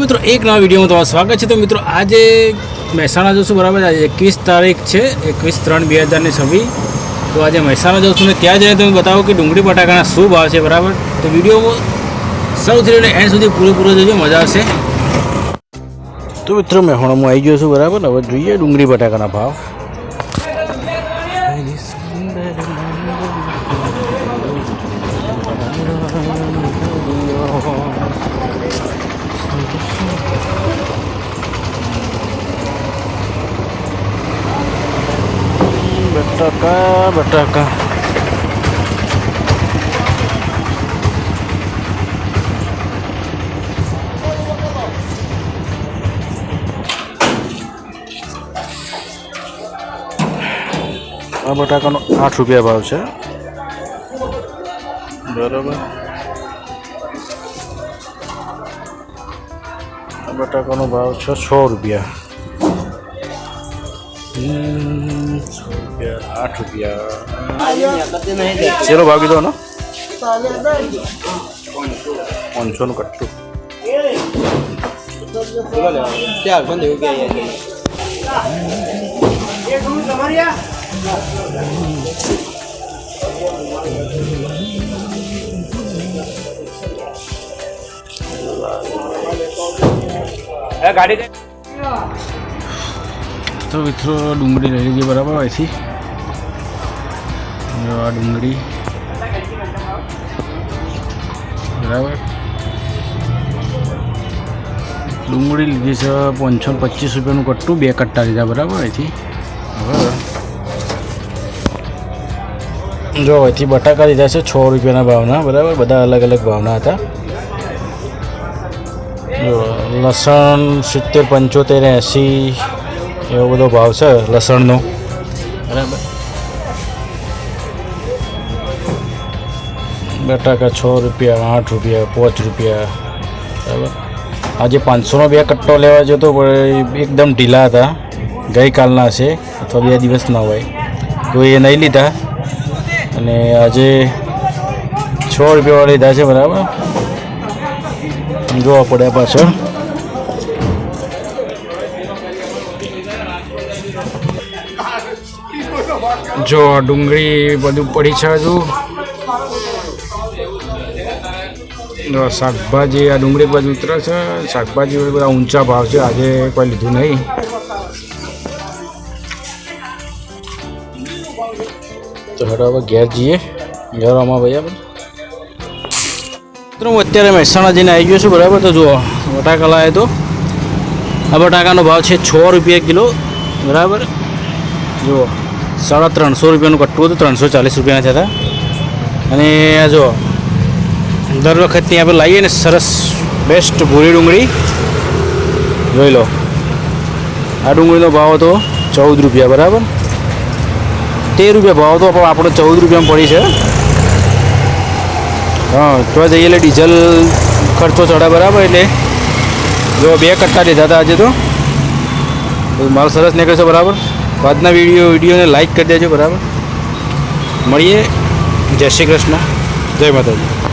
મિત્રો એક નવા વિડીયોમાં તમારું સ્વાગત છે। તો મિત્રો આજે મહેસાણા જશું બરાબર। આજે 21 તારીખ છે, 21/3/2026। તો આજે મહેસાણા જશું ને ત્યાં જઈને તમે બતાવો કે ડુંગળી બટાકાના શું ભાવ છે બરાબર। તો વિડીયોમાં સૌથી લઈને એન્ડ સુધી પૂરેપૂરો જોજો, મજા આવશે। તો મિત્રો મહેસાણામાં આવી ગયો છું બરાબર। હવે જોઈએ ડુંગળી બટાકાના ભાવ। બટાકા આ બટાકાનો 8 રૂપિયા ભાવ છે બરાબર। આ બટાકાનો ભાવ છે 100 રૂપિયા। 8 रुपया चलो भागी दो ना 500 નું કટ્ટું ગાડી तो मित्रों डूंगरी रही गई बराबर ऐसी डूंगरी बराबर। डूंगरी लीधी है 525 रुपया कट्टू, 2 कट्टा लीधा बराबर। ऐसी जो ऐसी बटाका लीधा है 6 रुपया भावना बराबर। बधा अलग अलग भावना था। लसण 70, 75, 80 एवं बधो भाव है लसणनो बराबर। बटाका 6 रुपया, 8 रुपया, 5 रुपया बराबर। आज 500 2 कट्टो लेवा जो तो एकदम ढीला था, गई कालना से अथवा 2 दिवस ना हो तो ये नहीं लीधा अने आज 6 रुपया वाला लीधा है बराबर। जोवा पड़े पाछळ जो डूंगरी बधु पड़ी है। हजू शाकभाजी आ डूंगरी बाजू उतरे है। शाकभाजी बड़ा ऊंचा भाव है, आज कोई लीधु नहीं। तो हेडो हम घेर जाइए घर आमा भैया तो हूँ अत्यारे महेसाणा जईने आई गयो छुं बराबर। तो जुओ बटाका लाए तो आ बटाकानो भाव है 6 रुपया किलो बराबर। जुओ 350 रुपया कट्टू तो 340 रुपया था। अने आ जो दर वखत आप लाइए ने सरस बेस्ट भूरी डूंगरी जोई लो। आ डूंगरी भाव तो 14 रुपया बराबर। 13 रुपया भाव तो आपणे 14 रुपया में पड़ी है। हाँ तो जाइए એટલે डीजल खर्चो चढ़ा बराबर। એટલે जो 2 कट्टा लीधा था आज तो माल सरस निकलशे बराबर। बादना वीडियो ने लाइक कर देजो बराबर। મળીએ। जय श्री कृष्ण, जय माता दी।